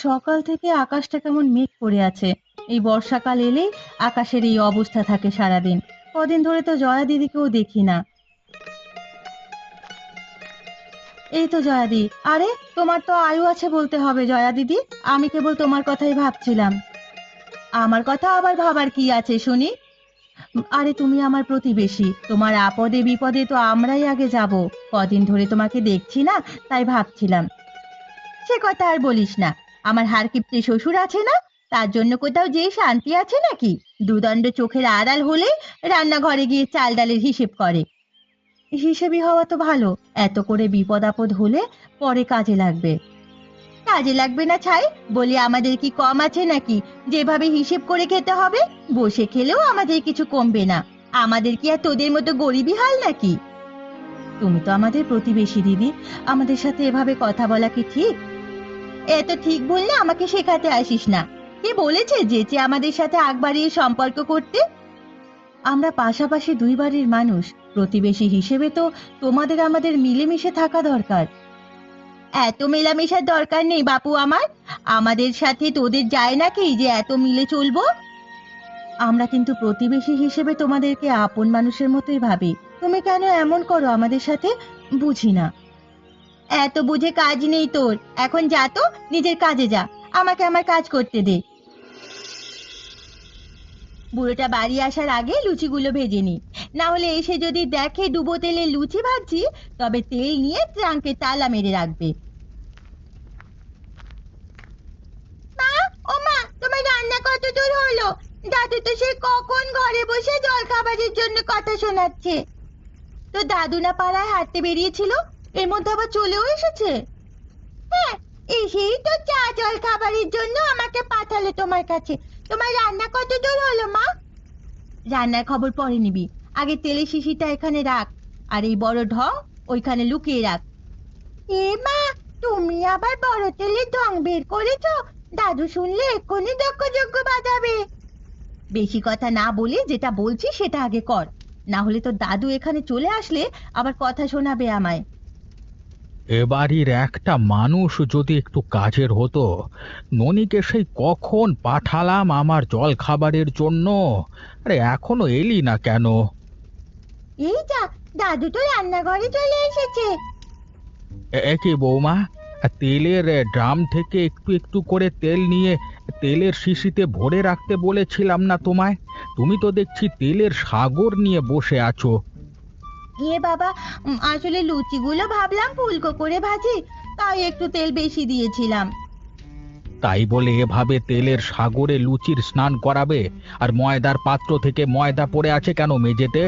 সকাল থেকে আকাশটা কেমন মেঘ করে আছে। এই বর্ষাকাল এলেই আকাশের এই অবস্থা থাকে সারাদিন। কদিন ধরে তো জয়া দিদিকেও দেখি না। এই তো জয়া দি। আরে, তোমার তো আয়ু আছে বলতে হবে জয়া দিদি। আমি কেবল তোমার কথাই ভাবছিলাম। আমার কথা আবার ভাবার কি আছে শুনি? আরে, তুমি আমার প্রতিবেশী, তোমার আপদে বিপদে তো আমরাই আগে যাব। কদিন ধরে তোমাকে দেখছি না, তাই ভাবছিলাম। সে কথা আর বলিস না। আমার হাড়কিপ্টে শ্বশুর আছে না, তার জন্য কোথাও যে শান্তি আছে নাকি? দুদণ্ড চোখের আড়াল হলে রান্নাঘরে গিয়ে চাল ডালের হিসেব করে। হিসেবি হওয়া তো ভালো। এত করে বিপদ আপদ হলে পরে কাজে লাগবে। কাজে লাগবে না ছাই বলি, আমাদের কি কম আছে নাকি? যেভাবে হিসেব করে খেতে হবে, বসে খেলেও আমাদের কিছু কমবে না। আমাদের কি আর তোদের মতো গরিবই হাল নাকি? তুমি তো আমাদের প্রতিবেশী দিদি, আমাদের সাথে এভাবে কথা বলা কি ঠিক? এত ঠিক বললে আমাকে শেখাতে আসিস না। কে বলেছে যেচে আমাদের সাথে আগ বাড়িয়ে সম্পর্ক করতে? আমরা পাশাপাশি দুই বাড়ির মানুষ। প্রতিবেশী হিসেবে তো তোমাদের আমাদের মিলেমিশে থাকা দরকার। এত মেলামেশার দরকার নেই বাপু আমার। আমাদের সাথে তোদের যায় নাকি যে এত মিলে চলবো? আমরা কিন্তু প্রতিবেশী হিসেবে তোমাদেরকে আপন মানুষের মতোই ভাবি। তুমি কেন এমন করো আমাদের সাথে? বুঝি না। এত বুঝে কাজ নেই তোর। এখন যা তো, নিজের কাজে যা। আমাকে আমার কাজ করতে দে। বুড়োটা বাড়ি আসার আগে লুচিগুলো ভেজে নি। না হলে এসে যদি দেখে ডুবো তেলে লুচি ভাজছি, তবে তেল নিয়ে ট্রাঙ্কে তালা মেরে রাখবে। মা, ও মা, তোমার রান্না কত দূর হলো? দাদু তো সে কখন ঘরে বসে জল খাবারের জন্য কথা শোনাচ্ছে। তো দাদু না পাড়ায় হাঁটতে বেরিয়েছিল, এর মধ্যে আবার চলেও এসেছে। হ্যাঁ, এসেই তো চা জল খাবারের জন্য আমাকে পাঠালো তোমার কাছে। তোমার রান্না কত দূর হলো মা? রান্নার খবর পরে নিবি। আগে তেলের শিশিটা এখানে রাখ, আর এই বড় ঢং ওইখানে লুকিয়ে রাখ। এ মা, তুমি আবার বড় তেলের ঢং বের করেছো? দাদু শুনলে এক্ষুনি দক্ষ যজ্ঞ বাজাবে। বেশি কথা না বলে যেটা বলছি সেটা আগে কর। না হলে তো দাদু এখানে চলে আসলে আবার কথা শোনাবে আমায়। এ বাড়ির একটা মানুষ যদি একটু কাজের হতো। ননিকে সেই কখন পাঠালাম আমার জল খাবারের জন্য। আরে এখনো এলি না কেন? এই যা, দাদু তো রান্নাঘরে চলে এসেছে। এ কি বৌমা, তেলের ড্রাম থেকে একটু একটু করে তেল নিয়ে তেলের শিশিতে ভরে রাখতে বলেছিলাম না তোমায়? তুমি তো দেখছি তেলের সাগর নিয়ে বসে আছো। এ বাবা, আসলে লুচিগুলো ভাবলাম ফুলকো করে ভাজি, তাই একটু তেল বেশি দিয়েছিলাম। তাই বলে এভাবে তেলের সাগরে লুচির স্নান করাবে? আর ময়দার পাত্র থেকে ময়দা পড়ে আছে কেন মেঝেতে?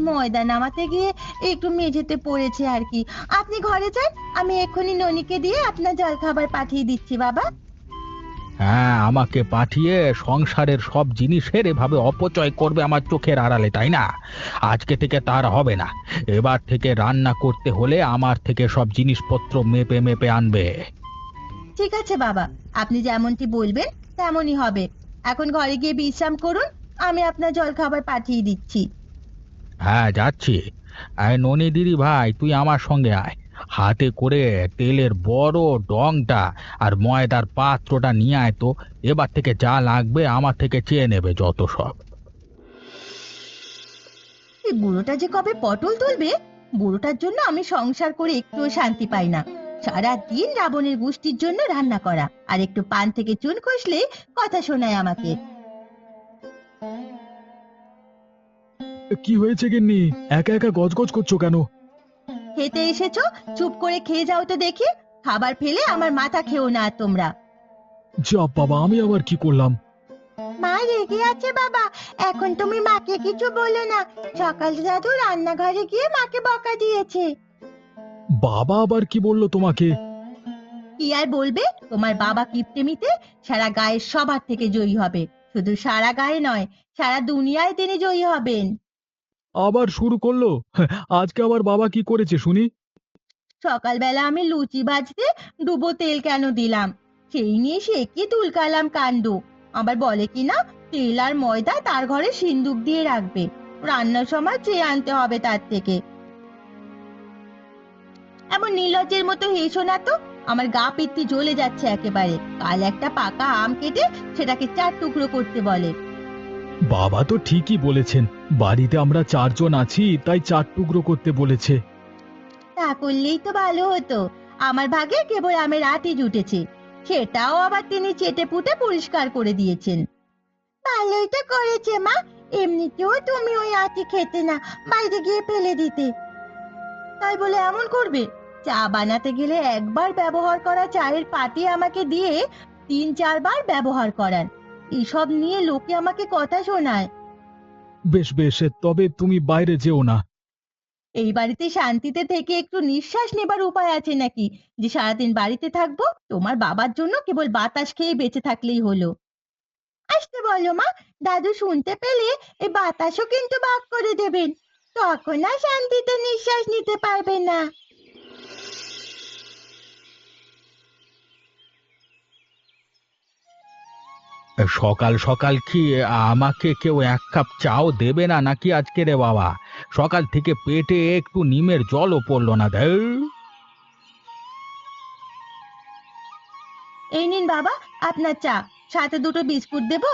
ময়দা নামাতে গিয়ে একটু মেঝেতে পড়েছে আর কি। আপনি ঘরে যান, আমি এক্ষুনি ননিকে দিয়ে আপনার জলখাবার পাঠিয়ে দিচ্ছি বাবা। হ্যাঁ, আমাকে পাঠিয়ে সংসারের সব জিনিসের এভাবে অপচয় করবে আমার চোখের আড়ালে, তাই না? আজকে থেকে তার হবে না। এবার থেকে রান্না করতে হলে আমার থেকে সব জিনিসপত্র মেপে মেপে আনবে। ঠিক আছে বাবা, আপনি যেমনটি বলবেন তেমনই হবে। এখন ঘরে গিয়ে বিশ্রাম করুন, আমি আপনার জলখাবার পাঠিয়ে দিচ্ছি। হ্যাঁ, যাচ্ছি। আয় ননি দিদি ভাই, তুই আমার সঙ্গে আয়। হাতে করে তেলের বড় ডংটা আর ময়দার পাত্রটা নিয়ে আয় তো। এবার থেকে যা লাগবে আমার থেকে চেয়ে নেবে যত সব। এই বুড়োটা যে কবে পটল তুলবে! বুড়োটার জন্য আমি সংসার করে একটুও শান্তি পাই না। সারা দিন রাবণের গোষ্ঠীর জন্য রান্না করা, আর একটু পান থেকে চুন খসলে কথা শোনায় আমাকে। কি হয়েছে গিন্নি? একা একা গজগজ করছো কেন? খেতে এসেছো, চুপ করে খেয়ে যাও তো দেখি। খাবার ফেলে আমার মাথা খেও না আর তোমরা। যা বাবা, আমি আবার কি করলাম? মা রেগে আছে বাবা। এখন তুমি মাকে কিছু বলো না। সকালে দাদু রান্নাঘরে গিয়ে মাকে বকা দিয়েছে। বাবা আবার কি বললো তোমাকে? কি আর বলবে, তোমার বাবা কিপ্টেমিতে সারা গায়ের সবার থেকে জয়ী হবে। শুধু সারা গায়ে নয়, সারা দুনিয়ায় তিনি জয়ী হবেন। আবার শুরু করলো? আজকে আবার বাবা কি করেছে শুনি? সকালবেলা আমি লুচি ভাজতে ডুবো তেল কেন দিলাম, সেই নিয়ে সে কি তুলকালাম কাণ্ড। আবার বলে কি না, তেল আর ময়দা তার ঘরে সিন্দুক দিয়ে রাখবে, রান্নার সময় চেয়ে আনতে হবে তার থেকে। এমন নির্লজ্জের মতো হেসো না তো। আমার গা পিত্তি জ্বলে যাচ্ছে একেবারে। কাল একটা পাকা আম কেটে সেটাকে 4 টুকরো করতে বলে। বাবা তো ঠিকই বলেছেন, বাড়িতে আমরা 4 জন আছি, তাই 4 টুকরো করতে বলেছে। তা করলেই তো ভালো হতো। আমার ভাগে কেবল আমের আটি জুটেছে, সেটাও আবার তিনি চেটে পুটে পরিষ্কার করে দিয়েছেন। ভালোই তো করেছে মা, এমনিতেও তুমি ওই আটি খেতে না, বাইরে গিয়ে ফেলে দিতে। তাই বলে এমন করবে? চা বানাতে গেলে একবার ব্যবহার করা চায়ের পাতি আমাকে দিয়ে 3-4 বার ব্যবহার করান। এসব নিয়ে লোকে আমাকে কথা শোনায়। বেশ বেশ, তবে তুমি বাইরে যেও না। এই বাড়িতে শান্তিতে থেকে একটু নিঃশ্বাস নেবার উপায় আছে নাকি, যে সারাদিন বাড়িতে থাকবো? তোমার বাবার জন্য কেবল বাতাস খেয়ে বেঁচে থাকলেই হলো। আসতে বলো মা, দাদু শুনতে পেলে এই বাতাসও কিন্তু ভাগ করে দেবেন। তখন আর শান্তিতে নিঃশ্বাস নিতে পারবে না। সকাল সকাল কি আমাকে কেউ 1 কাপ চাও দেবে না নাকি আজকে রে বাবা? সকাল থেকে পেটে একটু নিমের জলও পড়লো না। ধের। এই নিন বাবা আপনার চা, সাথে দুটো বিস্কুট দেবো?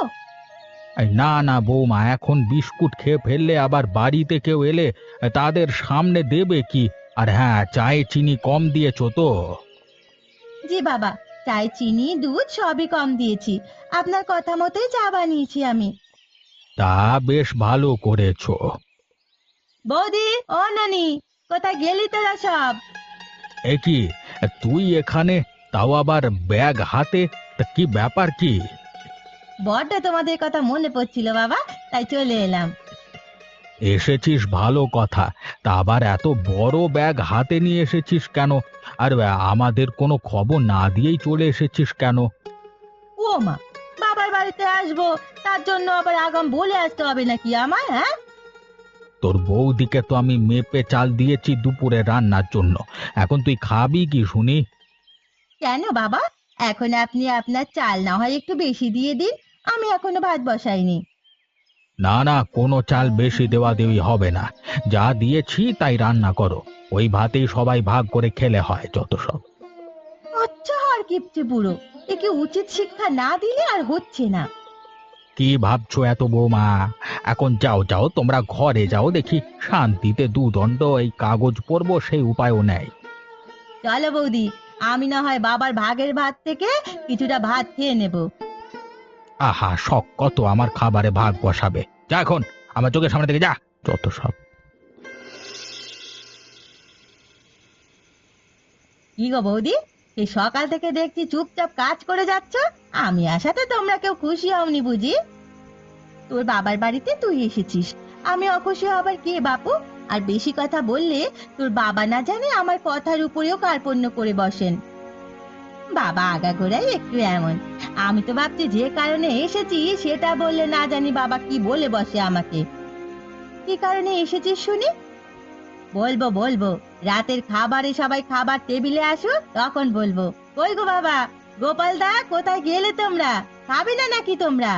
এই না না বৌমা, এখন বিস্কুট খেয়ে ফেললে আবার বাড়িতে কেউ এলে তাদের সামনে দেবে কি? আর হ্যাঁ, চায়ে চিনি কম দিয়েছো তো? জি বাবা, চায় চিনি দুধ সবই কম দিয়েছি। আপনার কথা মতোই চা বানিয়েছি আমি। তা বেশ ভালো করেছো। বৌদি, ও নানি, কোথায় গেলি তোরা সব? এ কি, তুই এখানে, তাও আবার ব্যাগ হাতে? তা কি ব্যাপার কি? বড্ড তোমাদের কথা মনে পড়ছিল বাবা, তাই চলে এলাম। এসেছিস ভালো কথা, তা আবার এত বড় ব্যাগ হাতে নিয়ে এসেছিস কেন? আর আমাদের কোনো খবর না দিয়েই চলে এসেছিস কেন? ও মা, বাবার বাড়িতে আসবো, তার জন্য আবার আগাম বলে আসতে হবে নাকি আমায়? হ্যাঁ, তোর বৌদিকে তো আমি মেপে চাল দিয়েছি দুপুরে রান্নার জন্য, এখন তুই খাবি কি শুনি? কেন বাবা? এখন আপনি আপনার চাল না হয় একটু বেশি দিয়ে দিন, আমি এখনো ভাত বসাইনি। না না, কোনো চাল বেশি দেওয়া দেওয়ি হবে না, যা দিয়েছি তাই রান্না করো। ওই ভাতেই সবাই ভাগ করে খেলে হয়, যত সব। আচ্ছা, আর কিপটে বুড়ো, একে উচিত শিক্ষা না দিলে আর হচ্ছে না। কি ভাবছো এত বৌমা? এখন যাও যাও, তোমরা ঘরে যাও দেখি, শান্তিতে দুদণ্ড এই কাগজ পড়বো সেই উপায়ও নেই। চলো বৌদি, আমি না হয় বাবার ভাগের ভাত থেকে কিছুটা ভাত খেয়ে নেব। আহা, শখ কত আমার খাবারে ভাগ বসাবে! যা এখন আমার চোখের সামনে থেকে যা, যত সব। কি গো বৌদি, এই সকাল থেকে দেখছি চুপচাপ কাজ করে যাচ্ছ। আমি আসাতে তোমরা কেউ খুশি হওনি বুঝি? তোর বাবার বাড়িতে তুই এসেছিস, আমি অখুশি হবার কে বাপু? আর বেশি কথা বললে তোর বাবা না জানে আমার কথার উপরেও কার্পণ্য করে বসেন। বাবা আগাগোড়াই একটু এমন। আমি তো ভাবছি যে কারণে এসেছি সেটা বললে না জানি বাবা কি বলে বসে আমাকে। কি কারণে এসেছিস শুনি? বলবো বলবো, রাতের খাবারে সবাই খাবার টেবিলে আসো তখন বলবো। কই গো বাবা, গোপাল দা, কোথায় গেলে তোমরা? খাবে না নাকি তোমরা?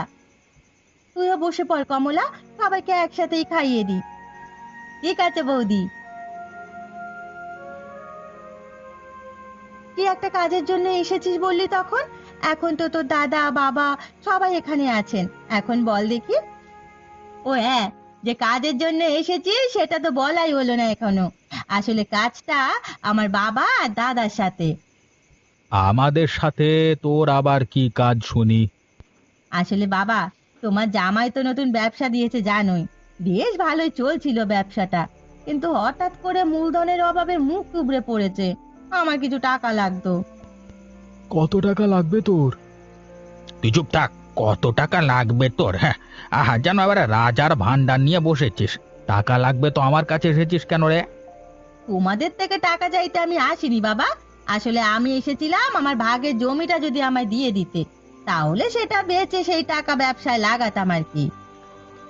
তুইও বসে পড় কমলা, সবাইকে একসাথেই খাইয়ে দি। ঠিক আছে বৌদি। তুই একটা কাজের জন্য এসেছিস বললি তখন, এখন তো তোর দাদা বাবা সবাই এখানে আছেন, এখন বল দেখি। ও হ্যাঁ, যে কাজের জন্য এসেছিস সেটা তো বলাই হলো না এখনো। আসলে কাজটা আমার বাবা আর দাদার সাথে। আমাদের সাথে তোর আবার কি কাজ শুনি? আসলে বাবা, তোমার জামাই তো নতুন ব্যবসা দিয়েছে জানোই। বেশ ভালোই চলছিল ব্যবসাটা, কিন্তু হঠাৎ করে মূলধনের অভাবে মুখ থুবড়ে পড়েছে। আমার কিছু টাকা লাগতো। কত টাকা লাগবে তোর? তুই চুপ থাক। কত টাকা লাগবে তোর? হ্যাঁ, আহা, যেন আবার রাজার ভান্ডার নিয়ে বসেছিস। টাকা লাগবে তো আমার কাছে এসেছিস কেন রে? তোমাদের থেকে টাকা চাইতে আমি আসিনি বাবা। আসলে আমি এসেছিলাম আমার ভাগের জমিটা যদি আমায় দিয়ে দিতে, তাহলে সেটা বেচে সেই টাকা ব্যবসায় লাগাতাম আর কি।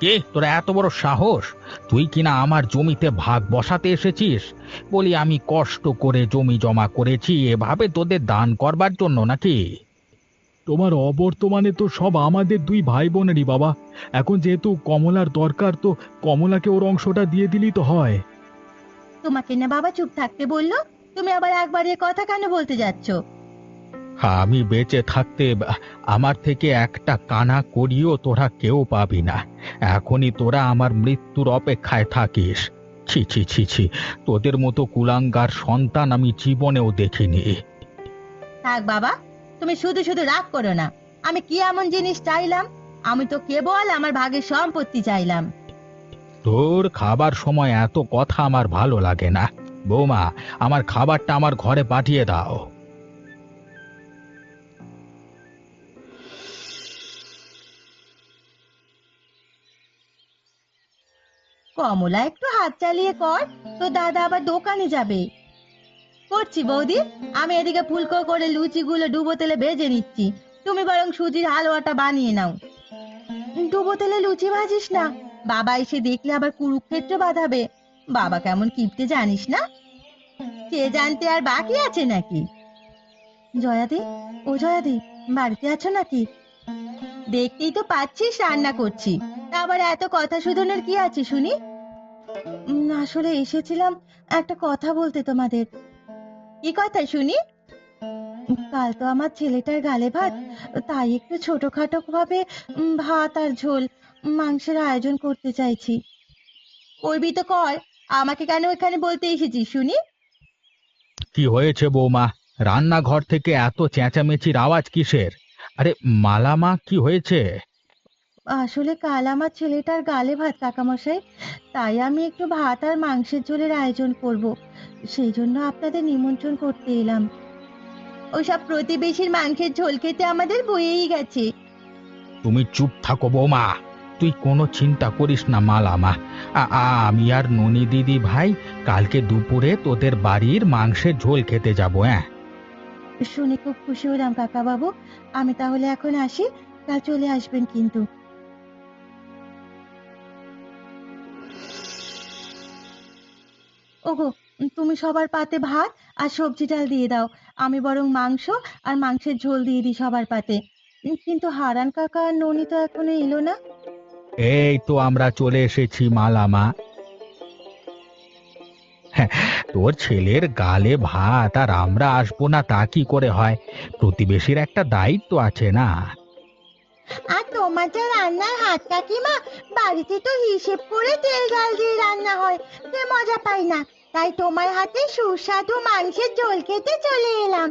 কে তোর এত বড় সাহস? তুই কিনা আমার জমিতে ভাগ বসাতে এসেছিস? বলি, আমি কষ্ট করে জমি জমা করেছি এভাবে তোদের দান করবার জন্য নাকি? তোমার অবর্তমানে তো সব আমাদের 2 ভাই বোনেরই বাবা। এখন যেহেতু কমলার দরকার, তো কমলাকে ওর অংশটা দিয়ে দিলেই তো হয়। তোমাকে না বাবা চুপ থাকতে বললো? তুমি আবার একবার এ কথা কেন বলতে যাচ্ছ? আমি বেঁচে থাকতে আমার থেকে একটা কানা করিও তোরা কেউ পাবি না। এখনই তোরা আমার মৃত্যুর অপেক্ষায় থাকিস। ছি ছি ছি ছি, তোদের মতো কুলাঙ্গার সন্তান আমি জীবনেও দেখিনি। থাক বাবা, তুমি শুধু শুধু রাগ করো না। আমি কি এমন জিনিস চাইলাম? আমি তো কেবল আমার ভাগের সম্পত্তি চাইলাম। তোর খাবার সময় এত কথা আমার ভালো লাগে না। বৌমা, আমার খাবারটা আমার ঘরে পাঠিয়ে দাও। কমলা, একটু হাত চালিয়ে কর, তো দাদা আবার দোকানে যাবে। করছি বৌদি, আমি এদিকে ফুলকো করে লুচিগুলো ডুবো তেলে ভেজে নিচ্ছি। তুমি বরং সুজির হালুয়াটা বানিয়ে নাও। ডুবো তেলে লুচি ভাজিস না, বাবা এসে দেখলে আবার কুরুক্ষেত্র বাঁধাবে। বাবা কেমন কিপটে জানিস না? সে জানতে আর বাকি আছে নাকি? জয়াদি, ও জয়াদি, বাড়িতে আছো নাকি? দেখতেই তো পাচ্ছিস রান্না করছি, তা আবার এত কথা শুধোনোর কি আছে শুনি? আসলে এসেছিলাম একটা কথা বলতে তোমাদের। কি কথা শুনি? কাল তো আমার ছেলেটার গালে ভাত, তাই একটু ছোটখাটো ভাবে ভাত আর ঝোল মাংসের আয়োজন করতে চাইছি। করবি তো কর, আমাকে কেন এখানে বলতে এসেছিস শুনি? কি হয়েছে বৌমা? রান্নাঘর থেকে এত চেঁচামেচির আওয়াজ কিসের? আরে মালামা, কি হয়েছে? আসলে কাল আমার ছেলেটার গালে ভাত কাকামশাই, তাই আমি একটু ভাত আর মাংসের ঝোলের আয়োজন করব। সেই জন্য আপনাদের নিমন্ত্রণ করতে এলাম। ওসব প্রতিবেশীর মাংসের ঝোল খেতে আমাদের বয়েই গেছে। তুমি চুপ থাকো বৌমা। তুই কোনো চিন্তা করিস না মালামা। আমি আর ননি দিদি ভাই কালকে দুপুরে তোদের বাড়ির মাংসের ঝোল খেতে যাবো। হ্যাঁ, শুনে খুব খুশি হলাম কাকা বাবু। আমি তাহলে এখন আসি, কাল চলে আসবেন কিন্তু। ওগো, তুমি সবার পাতে ভাত আর সবজি ডাল দিয়ে দাও। আমি বরং মাংস আর মাংসের ঝোল দিয়ে দিই সবার পাতে। কিন্তু হারান কাকা আর ননি তো এখনো এলো না। এই তো আমরা চলে এসেছি মালামা। হ্যাঁ, তোর ছেলের গালে ভাত আর আমরা আসবো না তা কি করে হয়? প্রতিবেশীর একটা দায়িত্ব আছে না? আর তোমার যা রান্নার হাত কাকিমা, বাড়িতে তো হিসেব করে তেল ডাল দিয়ে রান্না হয়, সে মজা পাই না। তাই তোমার হাতে সুস্বাদু মাংসের ঝোল খেতে চলে এলাম।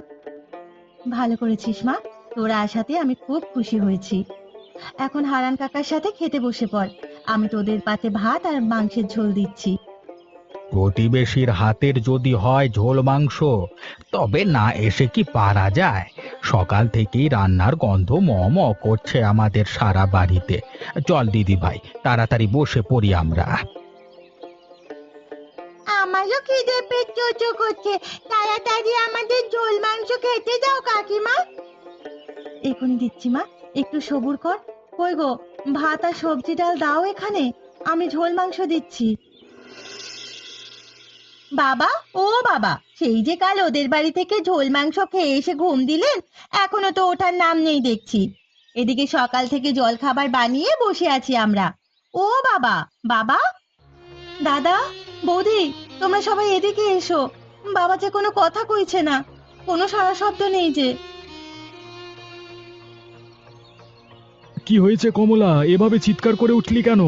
ভালো করেছিস মা, তোরা আসাতে আমি খুব খুশি হয়েছি। এখন হারান কাকার সাথে খেতে বসে পড়, আমি তোদের পাতে ভাত আর মাংসের ঝোল দিচ্ছি। প্রতিবেশীর হাতের যদি হয় ঝোল মাংস, তবে না এসে কি পারা যায়? সকাল থেকেই রান্নার গন্ধ ম ম করছে আমাদের সারা বাড়িতে। চল দিদি ভাই, তাড়াতাড়ি বসে পড়ি আমরা। আমারও খিদে পেট চোচো করছে, তাড়াতাড়ি আমাদের ঝোল মাংস খেতে দাও কাকিমা। এখনই দিচ্ছি মা, একটু সবুর কর। কই গো, ভাত আর সবজি ডাল দাও এখানে, আমি ঝোল মাংস দিচ্ছি। বাবা, ও বাবা, সেই যে কাল ওদের বাড়ি থেকে ঝোল মাংস খেয়ে এসে ঘুম দিলেন, এখনো তো ওঠার নাম নেই দেখছি। এদিকে সকাল থেকে জল খাবার বানিয়ে বসে আছি আমরা। ও বাবা, বাবা, দাদা, বৌদি, তোমরা সবাই এদিকে এসো। বাবা যে কোনো কথা কইছে না, কোনো সাড়া শব্দ নেই যে। কি হয়েছে কমলা, এভাবে চিৎকার করে উঠলি কেন?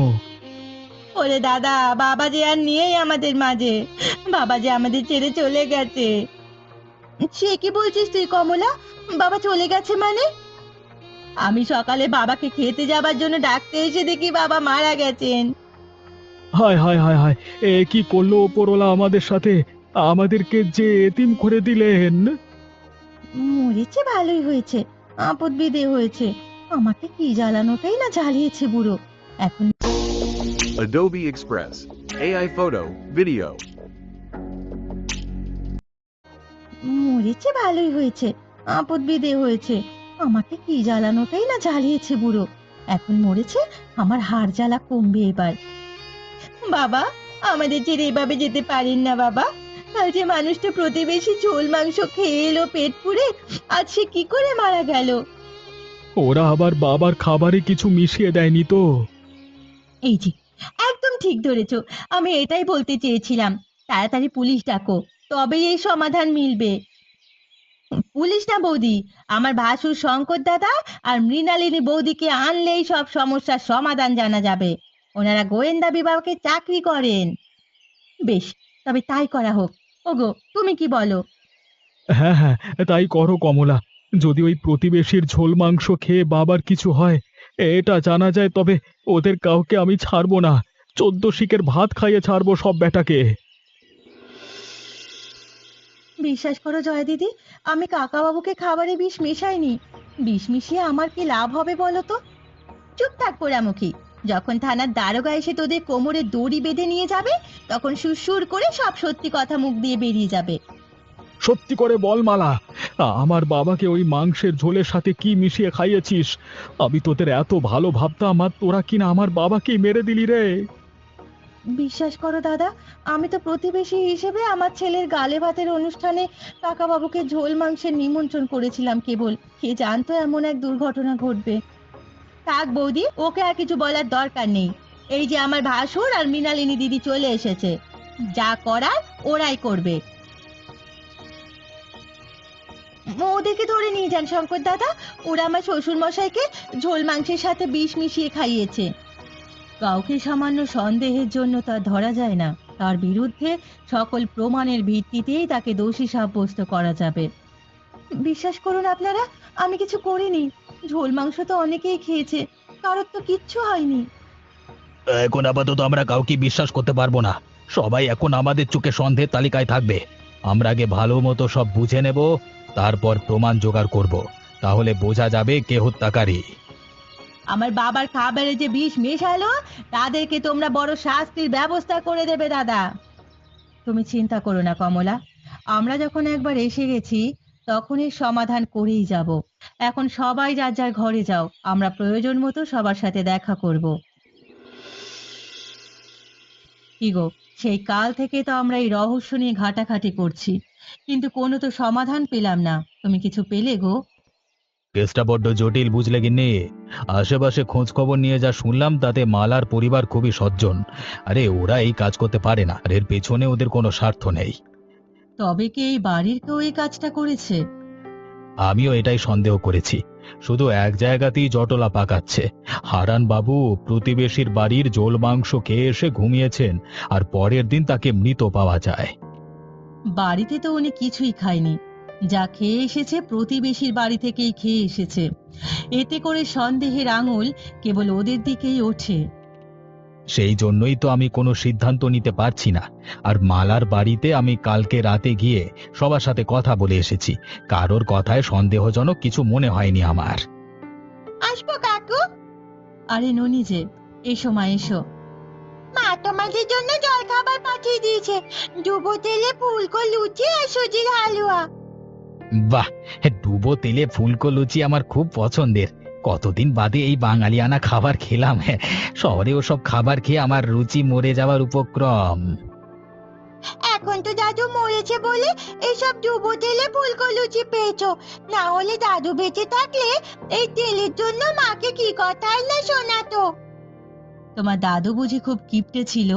ওরে দাদা, বাবা যে আর নেই আমাদের মাঝে, বাবা যে আমাদের ছেড়ে চলে গেছে। সে কি বলছিস তুই কমলা? বাবা চলে গেছে মানে? আমি সকালে বাবাকে খেতে যাবার জন্য ডাকতে এসে দেখি বাবা মারা গেছেন। হায় হায় হায় হায়, এ কি করলো ওপরওয়ালা আমাদের সাথে? আমাদেরকে যে এতিম করে দিলেন। মরেছে ভালোই হয়েছে, আপদ বিদে হয়েছে। আমাকে কি জ্বালানোটাই না জ্বালিয়েছে বুড়ো। এখন Adobe Express, AI photo, video. মরেছে ভালোই হয়েছে, আপদ বিদে হয়েছে। আমাকে কি জ্বালানোটাই না জ্বালিয়েছে বুড়ো। এখন মরেছে, আমার হাড় জ্বালা কমবে এবার। বাবা, আমাদের ছেড়ে এভাবে যেতে পারেন না বাবা। কাল যে মানুষটা প্রতিবেশী ঝোল মাংস খেয়ে এলো পেট পুড়ে, আজ সে কি করে মারা গেল? ওরা আবার বাবার খাবারে কিছু মিশিয়ে দেয়নি তো? এই যে, একদম ঠিক ধরেছো, আমি এটাই বলতে চেয়েছিলাম। তাড়াতাড়ি পুলিশ ডাকো। তবেই এই সমাধান মিলবে। পুলিশ না বৌদি, আমার ভাসুর শঙ্কর দাদা আর মৃণালিনী বৌদিকে আনলেই সব সমস্যার সমাধান জানা যাবে। ওনারা গোয়েন্দা বিভাগে চাকরি করেন। বেশ, তবে তাই করা হোক। ওগো, তুমি কি বলো? হ্যাঁ হ্যাঁ, তাই করো কমলা। যদি ওই প্রতিবেশীর ঝোল মাংস খেয়ে বাবার কিছু হয়, এটা জানা যায়, তবে ওদের কাউকে আমি ছাড়বো না। 14 শিকের ভাত খাইয়ে ছাড়বো সব বেটাকে। বিশ্বাস করো জয়া দিদি, আমি কাকাবাবুকে খাবারে বিষ মেশাইনি। বিষ মিশিয়ে আমার কি লাভ হবে বলো তো? চুপ থাক পোড়ামুখী। যখন থানার দারোগা এসে তোদের কোমরে দড়ি বেঁধে নিয়ে যাবে, তখন সুরসুর করে সব সত্যি কথা মুখ দিয়ে বেরিয়ে যাবে। সত্যি করে বল মালা, আমার বাবাকে ওই মাংসের ঝোলের সাথে কি মিশিয়ে খাইয়েছিস? আমি তোদের এত ভালো ভাবতাম, আর তোরা কিনা আমার বাবাকেই মেরে দিলি রে। বিশ্বাস করো দাদা, আমি তো প্রতিবেশী হিসেবে আমার ছেলের গালে ভাতের অনুষ্ঠানে কাকাবাবুকে ঝোল মাংসের নিমন্ত্রণ করেছিলাম কেবল। কে জানতো এমন এক দুর্ঘটনা ঘটবে। থাক বৌদি, ওকে আর কিছু বলার দরকার নেই। এই যে আমার ভাসুর আর মৃণালিনী দিদি চলে এসেছে, যা করার ওরাই করবে। ওদেরকে ধরে নিয়ে যান শঙ্কর দাদা। ওরা আমার শ্বশুর মশাইকে ঝোল মাংসের সাথে বিষ মিশিয়ে খাইয়েছে। কাউকে সামান্য সন্দেহের জন্য তা ধরা যায় না। তার বিরুদ্ধে সকল প্রমাণের ভিত্তিতেই তাকে দোষী সাব্যস্ত করা যাবে। বিশ্বাস করুন আপনারা, আমি কিছু করিনি। ঝোল মাংস তো অনেকেই খেয়েছে, কারোর তো কিচ্ছু হয়নি। এখন আপাতত আমরা কাউকে বিশ্বাস করতে পারবো না। সবাই এখন আমাদের চোখে সন্দেহের তালিকায় থাকবে। আমরা আগে ভালো মতো সব বুঝে নেব, তারপর প্রমাণ জোগাড় করব। তাহলে বোঝা যাবে কে হত্যাকারী। আমার বাবার খাবারে যে বিষ মেশালো, তাদেরকে তোমরা বড় শাস্তির ব্যবস্থা করে দেবে দাদা। তুমি চিন্তা করো না কমলা, আমরা যখন একবার এসে গেছি তখন এর সমাধান করেই যাব। এখন সবাই যার যার ঘরে যাও, আমরা প্রয়োজন মতো সবার সাথে দেখা করব। কি গো, সেই কাল থেকে তো আমরা এই রহস্য নিয়ে ঘাটাঘাটি করছি, কিন্তু কোনো তো সমাধান পেলাম না। তুমি কিছু পেলে গো? কেসটা বড্ড জটিল, বুঝলে গিন্নি। আশেপাশে খোঁজ খবর নিয়ে যা শুনলাম তাতে মালার পরিবার খুবই সজ্জন। আরে ওরা এই কাজ করতে পারে না, আর এর পেছনে ওদের কোনো স্বার্থ নেই। তবে কি এই বাড়ির কেউ এই কাজটা করেছে? আমিও এটাই সন্দেহ করেছি। শুধু এক জায়গাতেই জটলা পাকাচ্ছে। হারান বাবু প্রতিবেশীর বাড়ির ঝোল মাংস খেয়ে এসে ঘুমিয়েছেন, আর পরের দিন তাকে মৃত পাওয়া যায়। বাড়িতে তো উনি কিছুই খায়নি। যা খেয়ে এসেছে প্রতিবেশীর বাড়ি থেকেই খেয়ে এসেছে। এতে করে সন্দেহের আঙুল কেবল ওদের দিকেই ওঠে। সেই জন্যই তো আমি কোনো সিদ্ধান্ত নিতে পারছি না। আর মালার বাড়িতে আমি কালকে রাতে গিয়ে সবার সাথে কথা বলে এসেছি। কারোর কথায় সন্দেহজনক কিছু মনে হয়নি আমার। আসবো কাকু? আরে ননি যে, এসো মা এসো। মা তোমাদের জন্য জল খাবার পাঠিয়ে দিয়েছে, ডুবো তেলে ফুলকো লুচি আর সুজির হালুয়া। বাহ, ডুবো তেলে ফুলকো লুচি আমার খুব পছন্দের। কতদিন বাদে এই বাঙালিয়ানা খাবার খেলাম। শহরে ওসব খাবার খেয়ে আমার রুচি মরে যাওয়ার উপক্রম। এখন তো দাদু মরেছে বলে এসব ডুবো তেলে ফুলকো লুচি পেয়েছো, না হলে দাদু বেঁচে থাকলে এই তেলের জন্য মাকে কি কথাই না শোনাতো। তোমার দাদু বুঝি খুব কিপটে ছিল?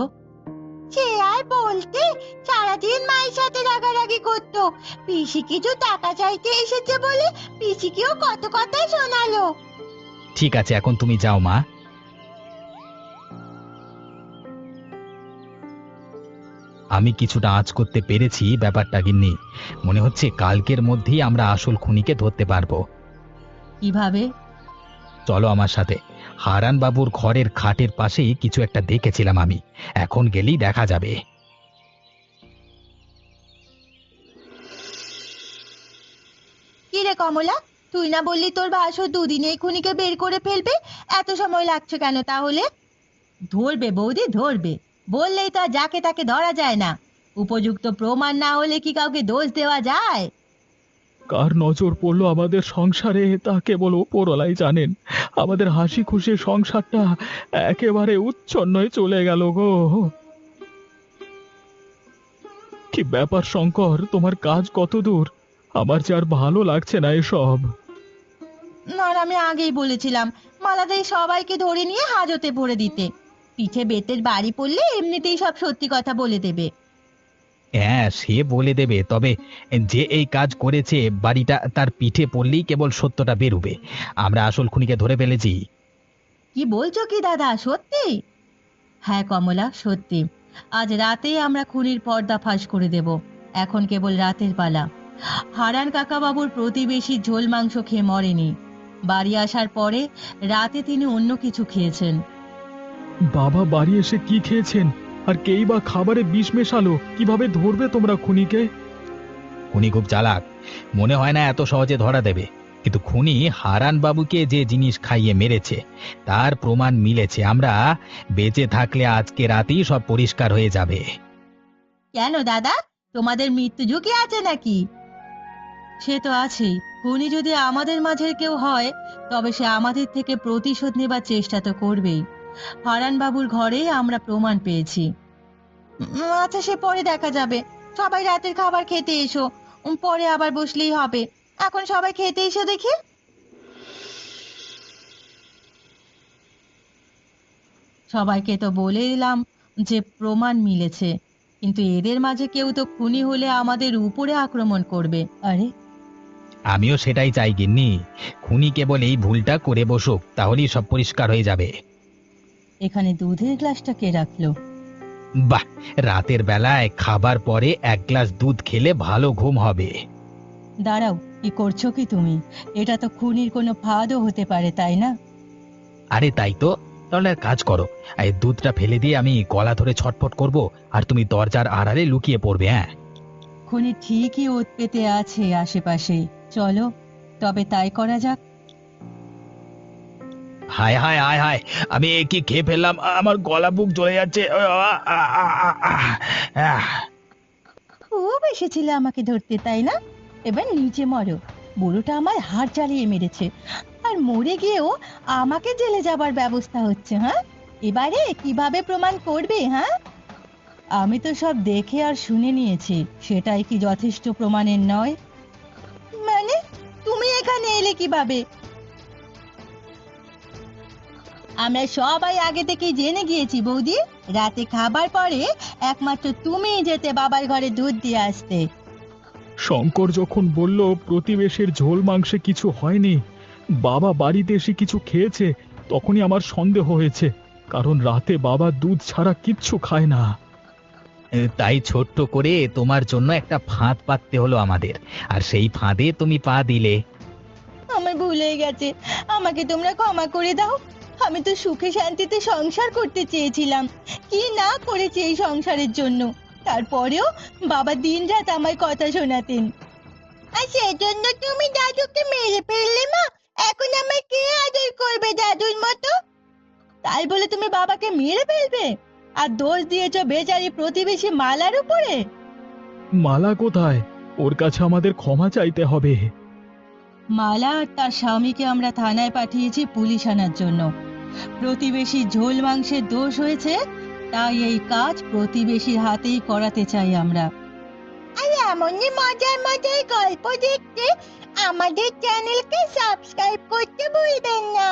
সে আর বলতে, সারাদিন মায়ের সাথে রাগারাগি করতো। পিসি কিছু টাকা চাইতে এসেছে বলে পিসিকেও কত কথাই শোনালো। ঠিক আছে, এখন তুমি যাও মা। আমি কিছুটা আঁচ করতে পেরেছি ব্যাপারটা গিন্নি। মনে হচ্ছে কালকের মধ্যেই আমরা আসল খুনিকে ধরতে পারবো। কিভাবে? চলো আমার সাথে। হারান বাবুর ঘরের খাটের পাশেই কিছু একটা দেখেছিলাম আমি। এখন গেলেই দেখা যাবে। কি রে কমলা, তুই না বললি তোর ভাসুর দুদিনেই খুনিকে বের করে ফেলবে? এত সময় লাগছে কেন তাহলে? ধরবে বৌদি, ধরবে। বললেই তো আর যাকে তাকে ধরা যায় না। উপযুক্ত প্রমাণ না হলে কি কাউকে দোষ দেওয়া যায়? কার নজর পড়লো আমাদের সংসারে তা কেবল ওপরওয়ালাই জানেন। আমাদের হাসি খুশি সংসারটা একেবারে উচ্ছন্নয় চলে গেল গো। কি ব্যাপার শঙ্কর, তোমার কাজ কত দূর? আমার যে আর ভালো লাগছে না এসব। আর আমি আগেই বলেছিলাম মালাদাই সবাইকে ধরে নিয়ে হাজতে ভরে দিতে। পিঠে বেতের বাড়ি পড়লে এমনিতেই সব সত্যি কথা বলে দেবে। হ্যাঁ, সে বলে দেবে, তবে যে এই কাজ করেছে বাড়িটা তার পিঠে পড়লেই কেবল সত্যটা বেরোবে। আমরা আসল খুনিকে ধরে ফেলেছি। কি বলছো কি দাদা, সত্যি? হ্যাঁ কমলা, সত্যি। আজ রাতেই আমরা খুনির পর্দা ফাঁস করে দেব। এখন কেবল রাতের পালা। হারান কাকাবাবুর প্রতিবেশী ঝোল মাংস খেয়ে মরেনি। বাড়ি আসার পরে রাতে তিনি অন্য কিছু খেয়েছেন। বাবা বাড়ি এসে কি খেয়েছেন? আর কেই বা খাবারে বিষ মেশালো? কিভাবে ধরবে তোমরা খুনিকে? খুনি খুব চালাক, মনে হয় না এত সহজে ধরা দেবে। কিন্তু খুনি হারান বাবুকে যে জিনিস খাইয়ে মেরেছে তার প্রমাণ মিলেছে। আমরা বেঁচে থাকলে আজকে রাতেই সব পরিষ্কার হয়ে যাবে। কেন দাদা, তোমাদের মৃত্যু ঝুঁকি আছে নাকি? সে তো আছেই। খুনি যদি আমাদের মাঝের কেউ হয়, তবে সে আমাদের থেকে প্রতিশোধ নেবার চেষ্টা তো করবেই। হারান বাবুর ঘরেই আমরা প্রমাণ পেয়েছি। আচ্ছা, সে পরে দেখা যাবে। সবাই রাতের খাবার খেতে এসো। পরে আবার বসলেই হবে। এখন সবাই খেতে এসো দেখি। সবাইকে তো বলে এলাম যে প্রমাণ মিলেছে, কিন্তু এদের মাঝে কেউ তো খুনি হলে আমাদের উপরে আক্রমণ করবে। আরে, আমিও সেটাই চাই গিন্নি। খুনি কেবল এই ভুলটা করে বসুক, তাহলেই সব পরিষ্কার হয়ে যাবে। এখানে দুধের গ্লাসটা কে রাখলো? বাহ, রাতের বেলায় খাবার পরে এক গ্লাস দুধ খেলে ভালো ঘুম হবে। দাঁড়াও, কি করছো কি তুমি? এটা তো খুনির কোনো ফাঁদও হতে পারে, তাই না? আরে তাই তো। তাহলে এক কাজ করো, এই দুধটা ফেলে দিয়ে আমি গলা ধরে ছটফট করব, আর তুমি দরজার আড়ালে লুকিয়ে পড়বে। হ্যাঁ, খুনি ঠিকই ওত পেতে আছে আশেপাশে। চলো, তবে তাই করা যাক। হায় হায় হায় হায়, আমি এ কি খেয়ে ফেললাম? আমার গলা বুক জ্বলে যাচ্ছে। আহ! খুব এসেছিলে আমাকে ধরতে, তাই না? এবার নিচে মরো। বুড়োটা আমার হাড় জ্বালিয়ে মেরেছে, আর মরে গিয়েও আমাকে জেলে যাবার ব্যবস্থা হচ্ছে। হ্যাঁ, এবারে কিভাবে প্রমাণ করবে? হ্যাঁ, আমি তো সব দেখে আর শুনে নিয়েছি। সেটাই কি যথেষ্ট প্রমাণের নয়? মানে, তুমি এখানে এলে কিভাবে? আমরা সবাই আগে থেকেই জেনে গিয়েছি বৌদি। রাতে খাবার পরে একমাত্র তুমিই যেতে বাবার ঘরে দুধ দিয়ে আসতে। শঙ্কর যখন বলল প্রতিবেশীর ঝোল মাংসে কিছু হয়নি, বাবা বাড়িতে এসে কিছু খেয়েছে, তখনই আমার সন্দেহ হয়েছে। কারণ রাতে বাবা দুধ ছাড়া কিচ্ছু খায় না। তাই ছোট্ট করে তোমার জন্য একটা ফাঁদ পাততে হলো আমাদের, আর সেই ফাঁদে তুমি পা দিলে। আমার ভুল হয়ে গেছে, আমাকে তোমরা ক্ষমা করে দাও। আমি তো সুখে শান্তিতে সংসার করতে চেয়েছিলাম। কি না করেছি এই সংসারের জন্য। তারপরেও বাবা দিনরাত আমায় কথা শোনাতেন। আর সেজন্য তুমি দাদুকে মেরে ফেললে মা? এখন আমায় কে আদর করবে দাদুর মতো? তাই বলে তুমি বাবাকে মেরে ফেলবে? আর দোষ দিয়েছো বেচারি প্রতিবেশী মালার উপরে? মালা কোথায়? ওর কাছে আমাদের ক্ষমা চাইতে হবে। মালা আর তার স্বামীকে আমরা থানায় পাঠিয়েছি পুলিশ আনার জন্য। প্রতিবেশী ঝোল মাংসের দোষ হয়েছে, তাই এই কাজ প্রতিবেশীর হাতেই করাতে চাই আমরা। আর এমনই মজার মজার গল্প দেখতে আমাদের চ্যানেলকে সাবস্ক্রাইব করতে ভুলবেন না।